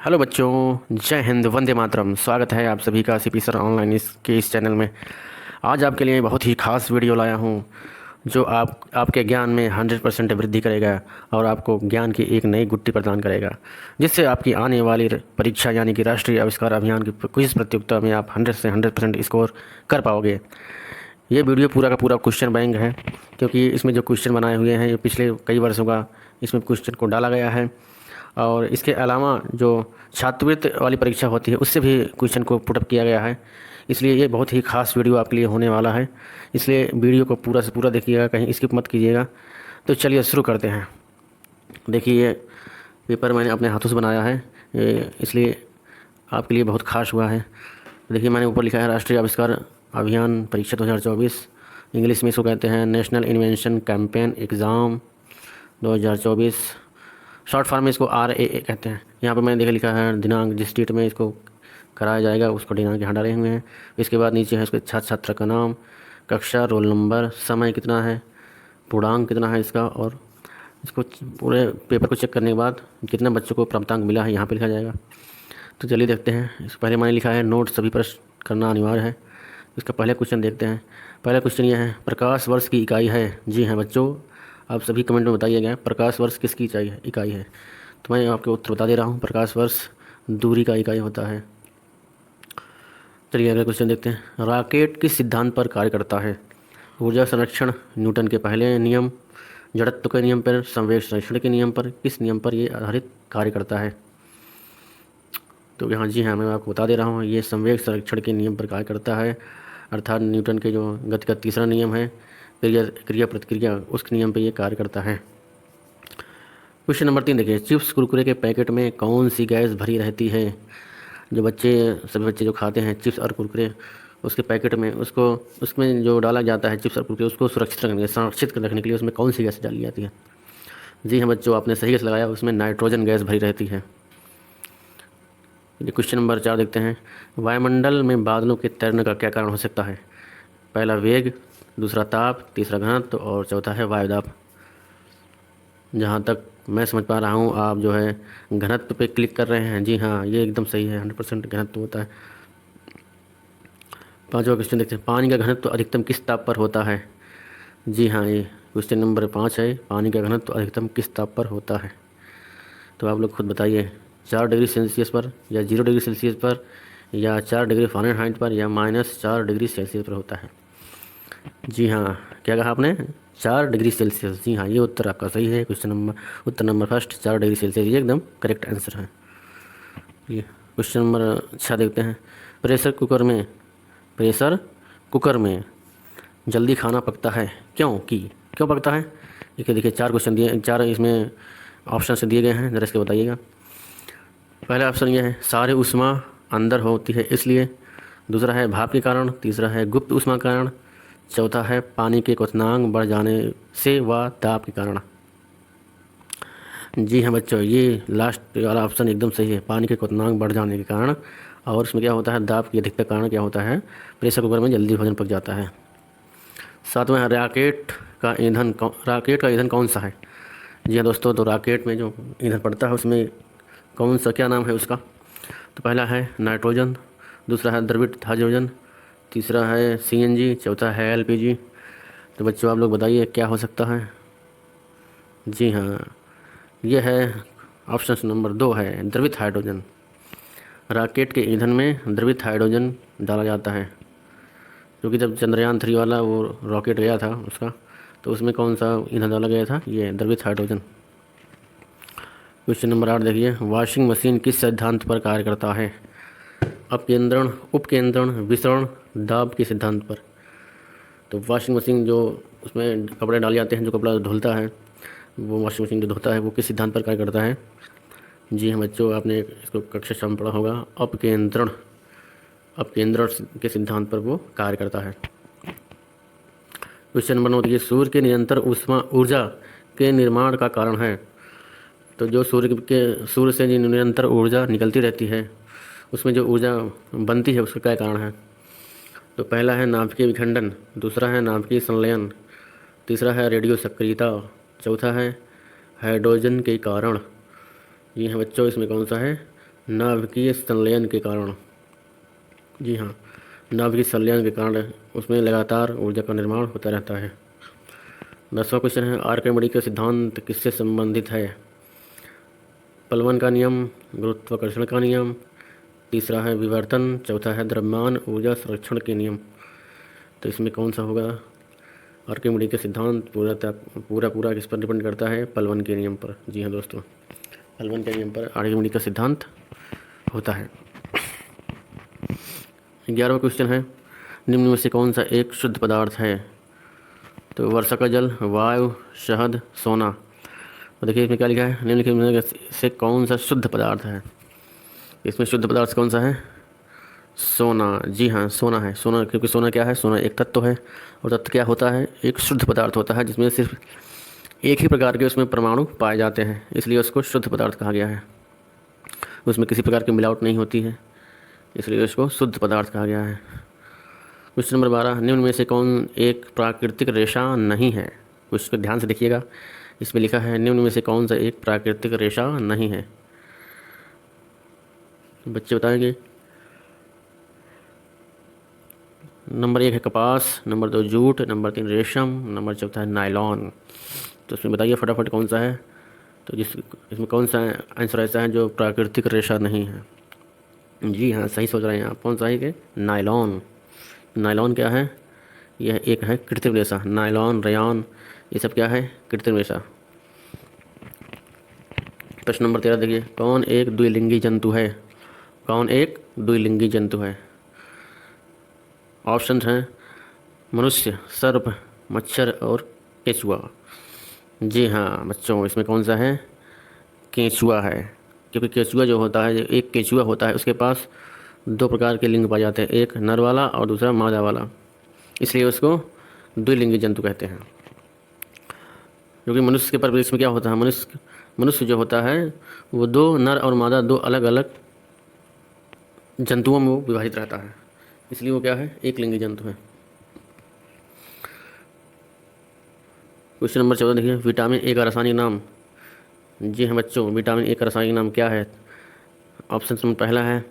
Hello बच्चों, जय हिंद, वंदे मातरम। स्वागत है आप सभी का सीपी सर ऑनलाइन इस चैनल में। आज आपके लिए बहुत ही खास वीडियो लाया हूँ जो आपके ज्ञान में 100% वृद्धि करेगा और आपको ज्ञान की एक नई गुत्थी प्रदान करेगा, जिससे आपकी आने वाली परीक्षा यानी कि राष्ट्रीय आविष्कार अभियान की क्विज प्रतियोगिता में आप 100 से 100% स्कोर कर पाओगे। ये वीडियो पूरा का पूरा क्वेश्चन बैंक है, क्योंकि इसमें जो क्वेश्चन बनाए हुए हैं ये पिछले कई वर्षों का इसमें क्वेश्चन को डाला गया है। और इसके अलावा जो छात्रवृत्ति वाली परीक्षा होती है उससे भी क्वेश्चन को पुटअप किया गया है। इसलिए ये बहुत ही खास वीडियो आपके लिए होने वाला है, इसलिए वीडियो को पूरा से पूरा देखिएगा, कहीं स्किप मत कीजिएगा। तो चलिए शुरू करते हैं। देखिए, ये पेपर मैंने अपने हाथों से बनाया है, इसलिए आपके लिए बहुत खास हुआ है। देखिए, मैंने ऊपर लिखा है राष्ट्रीय आविष्कार अभियान परीक्षा 2024। इंग्लिश में इसको कहते हैं national invention campaign exam 2024। Short form में इसको RAA कहते हैं। यहाँ पर मैंने देखा लिखा है दिनांक, जिस डेट में इसको कराया जाएगा उसको दिनांक यहाँ डाले हुए हैं। इसके बाद नीचे है उसके छात्र छात्रा का नाम, कक्षा, रोल नंबर, समय कितना है, पूर्णांक कितना है इसका, और इसको पूरे पेपर को चेक करने के बाद कितने बच्चों को प्राप्तांक मिला है यहाँ पे लिखा जाएगा। तो चलिए देखते हैं। इससे पहले मैंने लिखा है नोट सभी प्रश्न करना अनिवार्य है। इसका पहले क्वेश्चन देखते हैं। पहला क्वेश्चन यह है, प्रकाश वर्ष की इकाई है। जी हाँ बच्चों, आप सभी कमेंट में बताइएगा प्रकाश वर्ष किसकी इकाई है। तो मैं आपको उत्तर बता दे रहा हूँ, प्रकाश वर्ष दूरी का इकाई होता है। चलिए अगला क्वेश्चन देखते हैं। रॉकेट किस सिद्धांत पर कार्य करता है। ऊर्जा संरक्षण, न्यूटन के पहले नियम, जड़त्व के नियम पर, संवेग संरक्षण के नियम पर, किस नियम पर ये आधारित कार्य करता है। तो यहाँ जी हाँ, मैं आपको बता दे रहा हूँ, ये संवेग संरक्षण के नियम पर कार्य करता है, अर्थात न्यूटन के जो गति का तीसरा नियम है, क्रिया प्रतिक्रिया, उस नियम पर यह कार्य करता है। क्वेश्चन नंबर 3 देखिए, चिप्स कुरकुरे के पैकेट में कौन सी गैस भरी रहती है। जो सभी बच्चे जो खाते हैं चिप्स और कुरकुरे, उसके पैकेट में उसमें जो डाला जाता है चिप्स और कुरकुरे, उसको संरक्षित रखने के लिए उसमें कौन सी गैस डाली जाती है। जी हाँ बच्चों, आपने सही गैस लगाया, उसमें नाइट्रोजन गैस भरी रहती है। क्वेश्चन नंबर 4 देखते हैं। वायुमंडल में बादलों के तैरने का क्या कारण हो सकता है। पहला वेग, दूसरा ताप, तीसरा घनत्व और चौथा है वायुदाब। जहाँ तक मैं समझ पा रहा हूँ आप जो है घनत्व पे क्लिक कर रहे हैं। जी हाँ, ये एकदम सही है, 100% घनत्व होता है। पांचवा क्वेश्चन देखते हैं। पानी का घनत्व अधिकतम किस ताप पर होता है। जी हाँ, ये क्वेश्चन नंबर 5 है, पानी का घनत्व अधिकतम किस ताप पर होता है। तो आप लोग खुद बताइए, 4 डिग्री सेल्सियस पर, या 0 डिग्री सेल्सियस पर, या 4 डिग्री फ़ारेनहाइट पर, या -4 डिग्री सेल्सियस पर होता है। जी हाँ, क्या कहा आपने, 4 डिग्री सेल्सियस। जी हाँ, ये उत्तर आपका सही है। उत्तर नंबर फर्स्ट 4 डिग्री सेल्सियस, ये एकदम करेक्ट आंसर है। ये क्वेश्चन नंबर 6 देखते हैं। प्रेशर कुकर में जल्दी खाना पकता है क्यों पकता है। देखिए 4 क्वेश्चन दिए, 4 इसमें ऑप्शन से दिए गए हैं, ज़रा इसके बताइएगा। पहला ऑप्शन ये है, सारे ऊष्मा अंदर होती है इसलिए। दूसरा है भाप के कारण। तीसरा है गुप्त ऊष्मा कारण। चौथा है पानी के क्वथनांक बढ़ जाने से व दाब के कारण। जी हाँ बच्चों, ये लास्ट वाला ऑप्शन एकदम सही है, पानी के क्वथनांक बढ़ जाने के कारण। और उसमें क्या होता है, दाब की अधिकता के कारण क्या होता है, प्रेशर कुकर में जल्दी भोजन पक जाता है। सातवां है, रॉकेट का ईंधन कौन सा है। जी हाँ दोस्तों, तो रॉकेट में जो ईंधन पड़ता है उसमें कौन सा, क्या नाम है उसका। तो पहला है नाइट्रोजन, दूसरा है द्रवित हाइड्रोजन, तीसरा है CNG, चौथा है LPG। तो बच्चों आप लोग बताइए क्या हो सकता है। जी हाँ, यह है ऑप्शन नंबर 2 है, द्रवित हाइड्रोजन। रॉकेट के ईंधन में द्रवित हाइड्रोजन डाला जाता है, क्योंकि जब चंद्रयान 3 वाला वो रॉकेट गया था उसका, तो उसमें कौन सा ईंधन डाला गया था, ये द्रवित हाइड्रोजन। क्वेश्चन नंबर 8 देखिए, वॉशिंग मशीन किस सिद्धांत पर कार्य करता है। अपकेंद्रण, उपकेंद्रण, विसरण, दाब के सिद्धांत पर। तो वॉशिंग मशीन जो उसमें कपड़े डाले जाते हैं, जो कपड़ा धुलता है, वो वॉशिंग मशीन जो धोता है वो किस सिद्धांत पर कार्य करता है। जी हाँ बच्चों, आपने इसको कक्षा 6 में पढ़ा होगा, अपकेंद्रण के सिद्धांत पर वो कार्य करता है। क्वेश्चन नंबर 9 देखिए, सूर्य के निरंतर ऊर्जा के निर्माण का कारण है। तो जो सूर्य से जो निरंतर ऊर्जा निकलती रहती है, उसमें जो ऊर्जा बनती है उसका क्या कारण है। तो पहला है नाभिकीय विखंडन, दूसरा है नाभिकीय संलयन, तीसरा है रेडियो सक्रियता, चौथा है हाइड्रोजन के कारण। ये है बच्चों, इसमें कौन सा है, नाभिकीय संलयन के कारण। जी हाँ, नाभिकीय संलयन के कारण उसमें लगातार ऊर्जा का निर्माण होता रहता है। 10वां क्वेश्चन है, आर्किमिडीज का सिद्धांत किससे संबंधित है? पलवन का नियम, गुरुत्वाकर्षण का नियम, तीसरा है विवर्तन, चौथा है द्रव्यमान ऊर्जा संरक्षण के नियम। तो इसमें कौन सा होगा? आर्किमिडीज का सिद्धांत पूरा किस पर डिपेंड करता है? पलवन के नियम पर। जी हाँ दोस्तों, पलवन के नियम पर आर्किमिडीज का सिद्धांत होता है। 11वां क्वेश्चन है, निम्न में से कौन सा एक शुद्ध पदार्थ है? तो वर्षा का जल, वायु, शहद, सोना। तो देखिए इसमें क्या लिखा है, निम्नलिखित में से कौन सा शुद्ध पदार्थ है? इसमें शुद्ध पदार्थ कौन सा है? सोना। जी हाँ, सोना है। सोना, क्योंकि सोना क्या है? सोना एक तत्व है, और तत्व क्या होता है? एक शुद्ध पदार्थ होता है जिसमें सिर्फ एक ही प्रकार के उसमें परमाणु पाए जाते हैं, इसलिए उसको शुद्ध पदार्थ कहा गया है। उसमें किसी प्रकार की मिलावट नहीं होती है, इसलिए उसको शुद्ध पदार्थ कहा गया है। क्वेश्चन नंबर 12, निम्न में से कौन एक प्राकृतिक रेशा नहीं है? कुछ को ध्यान से देखिएगा, इसमें लिखा है निम्न में से कौन सा एक प्राकृतिक रेशा नहीं है। बच्चे बताएंगे। नंबर 1 है कपास, नंबर 2 जूट, नंबर 3 रेशम, नंबर 4 है नायलॉन। तो इसमें बताइए फटाफट कौन सा है? तो इसमें कौन सा आंसर ऐसा है जो प्राकृतिक रेशा नहीं है? जी हाँ, सही सोच रहे हैं आप। कौन सा है? कि नायलॉन। नायलॉन क्या है? यह एक है कृत्रिम रेशा। नायलॉन, रेयॉन, ये सब क्या है? कृत्रिम रेशा। प्रश्न नंबर 13 देखिए, कौन एक द्विलिंगी जंतु है? कौन एक द्विलिंगी जंतु है? ऑप्शन हैं मनुष्य, सर्प, मच्छर और केंचुआ। जी हाँ बच्चों, इसमें कौन सा है? केंचुआ है। क्योंकि केंचुआ जो होता है, एक केंचुआ होता है, उसके पास दो प्रकार के लिंग पाए जाते हैं, एक नर वाला और दूसरा मादा वाला, इसलिए उसको द्विलिंगी जंतु कहते हैं। क्योंकि मनुष्य के परिवेश में क्या होता है? मनुष्य जो होता है वो दो नर और मादा, दो अलग अलग जंतुओं में वो विभाजित रहता है, इसलिए वो क्या है? एक लिंगी जंतु है। क्वेश्चन नंबर 14 देखिए, विटामिन ए का रासायनिक नाम। जी हाँ बच्चों, विटामिन ए का रासायनिक नाम क्या है? ऑप्शन में पहला है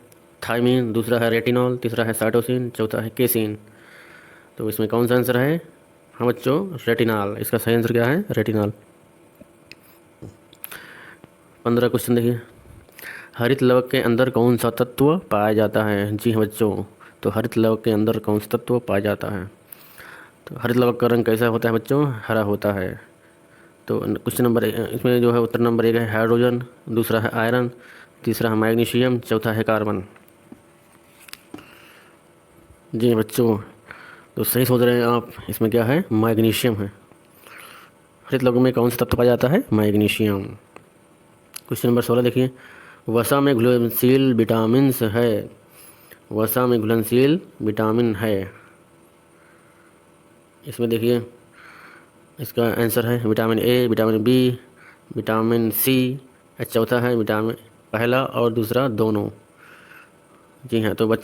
थायमीन, दूसरा है रेटिनॉल, तीसरा है साइटोसिन, चौथा है केसिन। तो इसमें कौन सा आंसर है? हाँ बच्चों, रेटिनॉल। इसका सही आंसर क्या है? रेटिनॉल। 15 क्वेश्चन देखिए, हरित लवक के अंदर कौन सा तत्व पाया जाता है? जी हाँ बच्चों, तो हरित लवक के अंदर कौन सा तत्व पाया जाता है? तो हरित लवक का रंग कैसा होता है बच्चों? हरा होता है। तो क्वेश्चन नंबर इसमें जो है उत्तर नंबर 1 है हाइड्रोजन, दूसरा है आयरन, तीसरा है मैग्नीशियम, चौथा है कार्बन। जी बच्चों, तो सही सोच रहे हैं आप। इसमें क्या है? मैग्नीशियम है। हरित लवक में कौन सा तत्व पाया जाता है? मैग्नीशियम। क्वेश्चन नंबर 16 देखिए, वसा में घुलनशील विटामिन है। वसा में घुलनशील विटामिन है। इसमें देखिए इसका आंसर है vitamin A, vitamin B, vitamin C, चौथा है विटामिन पहला और दूसरा दोनों। जी हाँ, तो बच्चे